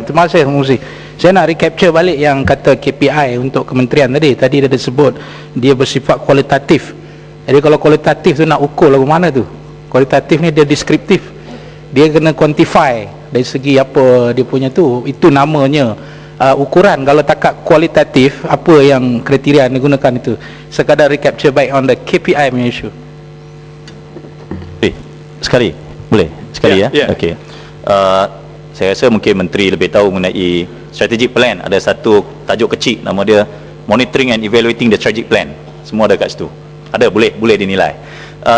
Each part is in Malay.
terima kasih Muzi. Saya nak recapture balik yang kata KPI untuk kementerian tadi dia ada sebut dia bersifat kualitatif. Jadi kalau kualitatif tu nak ukur lagu mana tu? Kualitatif ni dia deskriptif, dia kena quantify dari segi apa dia punya tu, itu namanya ukuran. Kalau takat kualitatif, apa yang kriteria yang digunakan itu. Sekadar recapture back on the KPI punya issue. Sekali boleh? Sekali ya? Okey. Saya rasa mungkin Menteri lebih tahu mengenai strategic plan. Ada satu tajuk kecil nama dia Monitoring and Evaluating the Strategic Plan. Semua ada kat situ. Ada, boleh dinilai.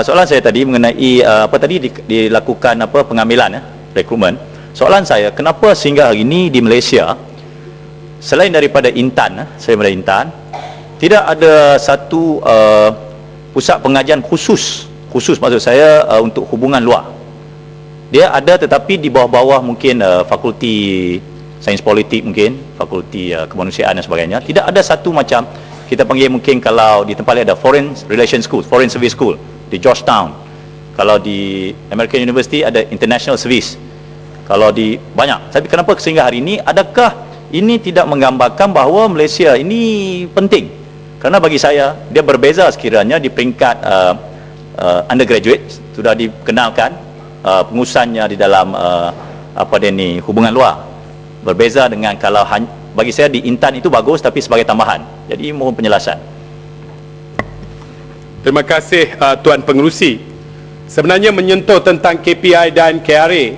Soalan saya tadi mengenai apa tadi dilakukan pengambilan rekrutmen. Soalan saya, kenapa sehingga hari ini di Malaysia selain daripada Intan, saya daripada Intan, tidak ada satu pusat pengajian khusus maksud saya untuk hubungan luar. Dia ada tetapi di bawah-bawah mungkin fakulti sains politik, mungkin fakulti kemanusiaan dan sebagainya. Tidak ada satu macam kita panggil, mungkin kalau di tempat lain ada Foreign Relations School, Foreign Service School di Georgetown. Kalau di American University ada International Service. Kalau di banyak. Tapi kenapa sehingga hari ini, adakah ini tidak menggambarkan bahawa Malaysia ini penting? Kerana bagi saya dia berbeza sekiranya di peringkat undergraduate sudah dikenalkan pengurusannya di dalam hubungan luar. Berbeza dengan kalau bagi saya di Intan itu bagus tapi sebagai tambahan. Jadi mohon penjelasan. Terima kasih Tuan Pengerusi. Sebenarnya menyentuh tentang KPI dan KRA,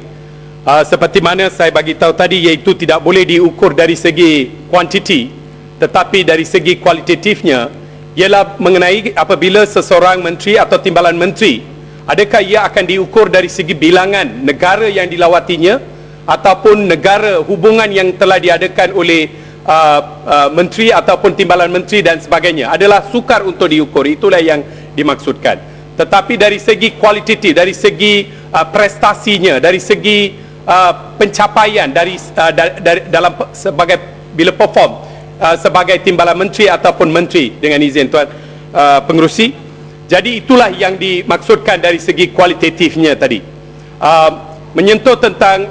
seperti mana saya bagi tahu tadi, iaitu tidak boleh diukur dari segi kuantiti tetapi dari segi kualitatifnya, ialah mengenai apabila seseorang menteri atau timbalan menteri, adakah ia akan diukur dari segi bilangan negara yang dilawatinya ataupun negara hubungan yang telah diadakan oleh menteri ataupun timbalan menteri dan sebagainya. Adalah sukar untuk diukur, itulah yang dimaksudkan. Tetapi dari segi kualitatif, dari segi prestasinya, dari segi pencapaian dalam sebagai bila perform sebagai timbalan menteri ataupun menteri, dengan izin Tuan Pengerusi. Jadi itulah yang dimaksudkan dari segi kualitatifnya tadi. Menyentuh tentang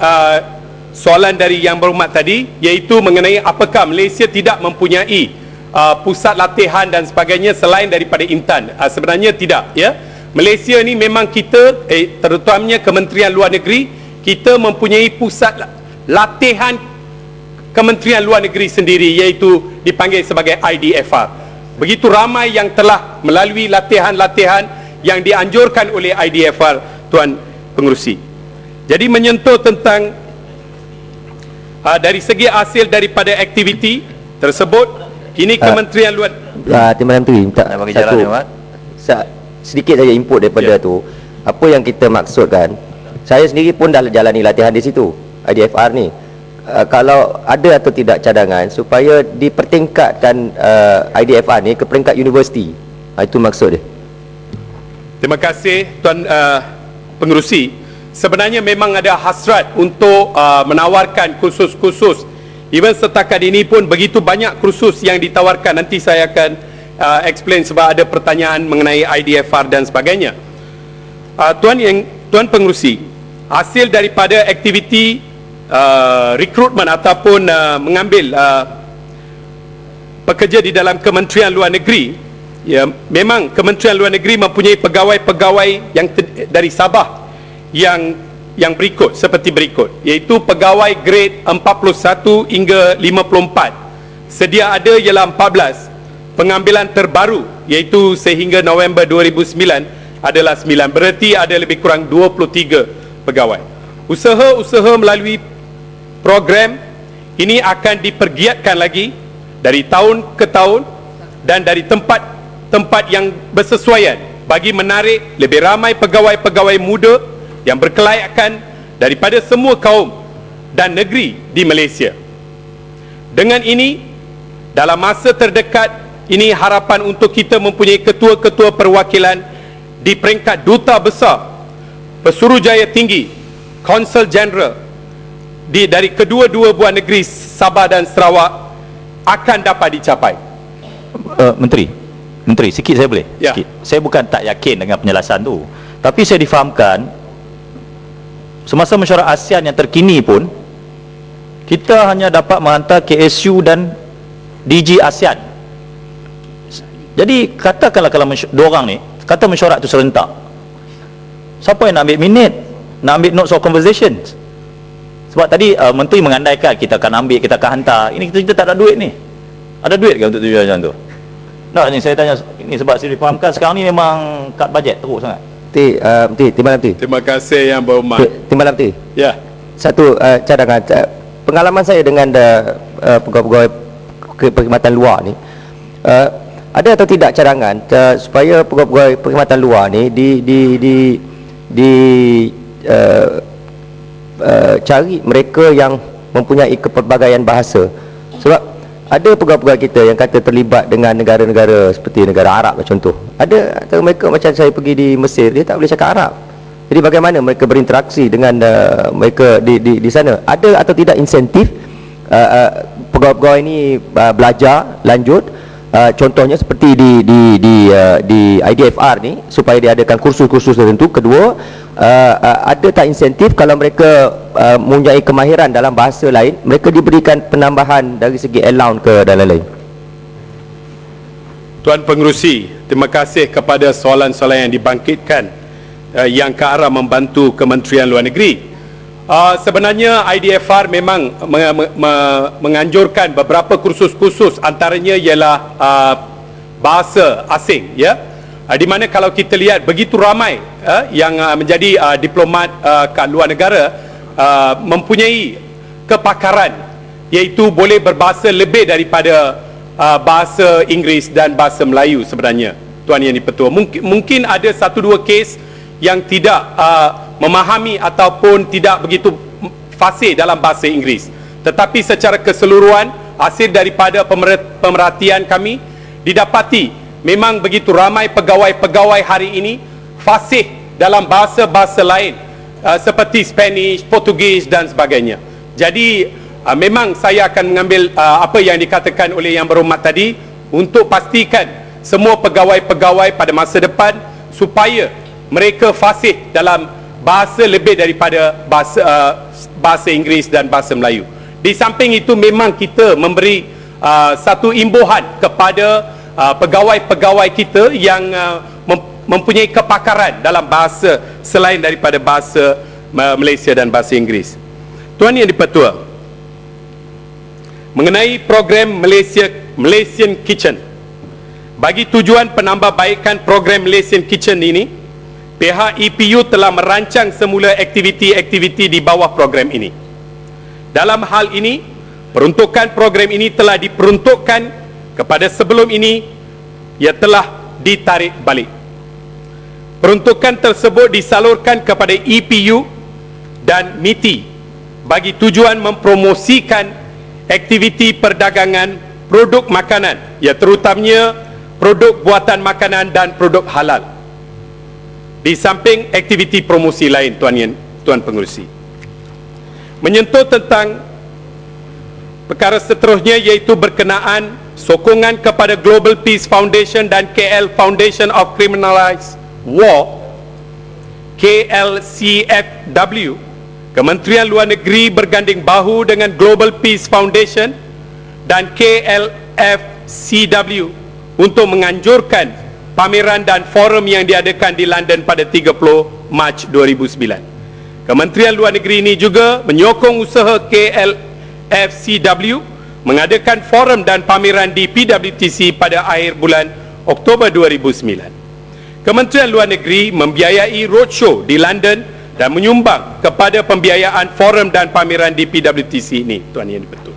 soalan dari yang berhormat tadi, iaitu mengenai apakah Malaysia tidak mempunyai pusat latihan dan sebagainya selain daripada Intan. Sebenarnya tidak, ya. Malaysia ni memang kita, terutamanya Kementerian Luar Negeri, kita mempunyai pusat latihan Kementerian Luar Negeri sendiri, iaitu dipanggil sebagai IDFR. Begitu ramai yang telah melalui latihan-latihan yang dianjurkan oleh IDFR, Tuan Pengerusi. Jadi menyentuh tentang dari segi hasil daripada aktiviti tersebut, ini Kementerian Luar Timbalan Menteri minta sedikit saja input daripada tu. Apa yang kita maksudkan, saya sendiri pun dah jalani latihan di situ, IDFR ni. Kalau ada atau tidak cadangan supaya dipertingkatkan IDFR ni ke peringkat universiti. Itu maksud dia. Terima kasih Tuan Pengerusi. Sebenarnya memang ada hasrat untuk menawarkan kursus-kursus. Even setakat ini pun begitu banyak kursus yang ditawarkan. Nanti saya akan explain sebab ada pertanyaan mengenai IDFR dan sebagainya. Tuan Pengerusi, hasil daripada aktiviti rekrutmen ataupun mengambil pekerja di dalam Kementerian Luar Negeri, ya, memang Kementerian Luar Negeri mempunyai pegawai-pegawai yang dari Sabah yang berikut, seperti berikut, iaitu pegawai grade 41 hingga 54. Sedia ada ialah 14. Pengambilan terbaru iaitu sehingga November 2009 adalah 9. Berarti ada lebih kurang 23 pegawai. Usaha-usaha melalui program ini akan dipergiatkan lagi dari tahun ke tahun dan dari tempat yang bersesuaian bagi menarik lebih ramai pegawai-pegawai muda yang berkelayakan daripada semua kaum dan negeri di Malaysia. Dengan ini, dalam masa terdekat ini, harapan untuk kita mempunyai ketua-ketua perwakilan di peringkat duta besar, pesuruhjaya tinggi, konsul jeneral dari kedua-dua buah negeri Sabah dan Sarawak akan dapat dicapai. Menteri, sikit saya boleh? Ya. Sikit. Saya bukan tak yakin dengan penjelasan tu, tapi saya difahamkan semasa mesyuarat ASEAN yang terkini pun kita hanya dapat menghantar KSU dan DG ASEAN. Jadi katakanlah kalau dua orang ni kata mesyuarat tu serentak, siapa yang nak ambil minit, nak ambil notes of conversation? Sebab tadi menteri mengandaikan kita akan ambil, kita akan hantar. Ini kita tak ada duit ni. Ada duit ke untuk tujuan macam tu? Nah, ni saya tanya, ini sebab saya difahamkan sekarang ni memang cut bajet teruk sangat. Terima kasih. Terima kasih Yang Berhormat. Terima kasih. Ya. Satu cadangan, pengalaman saya dengan pegawai-pegawai perkhidmatan luar ni, ada atau tidak cadangan supaya pegawai-pegawai perkhidmatan luar ni cari mereka yang mempunyai kepelbagaian bahasa. Sebab ada pegawai-pegawai kita yang kata terlibat dengan negara-negara seperti negara Arab lah contoh. Ada antara mereka, macam saya pergi di Mesir, dia tak boleh cakap Arab. Jadi bagaimana mereka berinteraksi dengan mereka di sana? Ada atau tidak insentif pegawai-pegawai ini belajar lanjut, contohnya seperti di IDFR ni, supaya diadakan kursus-kursus tertentu. Kedua, ada tak insentif kalau mereka mempunyai kemahiran dalam bahasa lain, mereka diberikan penambahan dari segi allowance ke dan lain-lain? Tuan Pengerusi, terima kasih kepada soalan-soalan yang dibangkitkan yang ke arah membantu Kementerian Luar Negeri. Sebenarnya IDFR memang menganjurkan beberapa kursus-kursus, antaranya ialah bahasa asing, ya. Di mana kalau kita lihat begitu ramai yang menjadi diplomat kat luar negara mempunyai kepakaran, iaitu boleh berbahasa lebih daripada bahasa Inggeris dan bahasa Melayu sebenarnya, Tuan Yang di-Pertua. Mungkin ada satu dua kes yang tidak memahami ataupun tidak begitu fasih dalam bahasa Inggeris, tetapi secara keseluruhan hasil daripada pemerhatian kami didapati memang begitu ramai pegawai-pegawai hari ini fasih dalam bahasa-bahasa lain seperti Spanish, Portugis dan sebagainya. Jadi memang saya akan mengambil apa yang dikatakan oleh Yang Berhormat tadi untuk pastikan semua pegawai-pegawai pada masa depan supaya mereka fasih dalam bahasa lebih daripada bahasa Inggeris dan bahasa Melayu. Di samping itu memang kita memberi satu imbuhan kepada pegawai-pegawai kita yang mempunyai kepakaran dalam bahasa selain daripada bahasa Malaysia dan bahasa Inggeris. Tuan Yang di-Pertua, mengenai program Malaysian Kitchen, bagi tujuan penambahbaikan program Malaysian Kitchen ini, pihak EPU telah merancang semula aktiviti-aktiviti di bawah program ini. Dalam hal ini, peruntukan program ini telah diperuntukkan kepada sebelum ini, ia telah ditarik balik. Peruntukan tersebut disalurkan kepada EPU dan MITI bagi tujuan mempromosikan aktiviti perdagangan produk makanan, ya, terutamanya produk buatan makanan dan produk halal, di samping aktiviti promosi lain, Tuan Pengerusi. Menyentuh tentang perkara seterusnya, iaitu berkenaan sokongan kepada Global Peace Foundation dan KL Foundation of Criminalized War, KLCFW, Kementerian Luar Negeri berganding bahu dengan Global Peace Foundation dan KLFCW untuk menganjurkan pameran dan forum yang diadakan di London pada 30 Mac 2009. Kementerian Luar Negeri ini juga menyokong usaha KLFCW mengadakan forum dan pameran di PWTC pada akhir bulan Oktober 2009. Kementerian Luar Negeri membiayai roadshow di London dan menyumbang kepada pembiayaan forum dan pameran di PWTC ini, Tuan Yang di-Pertua.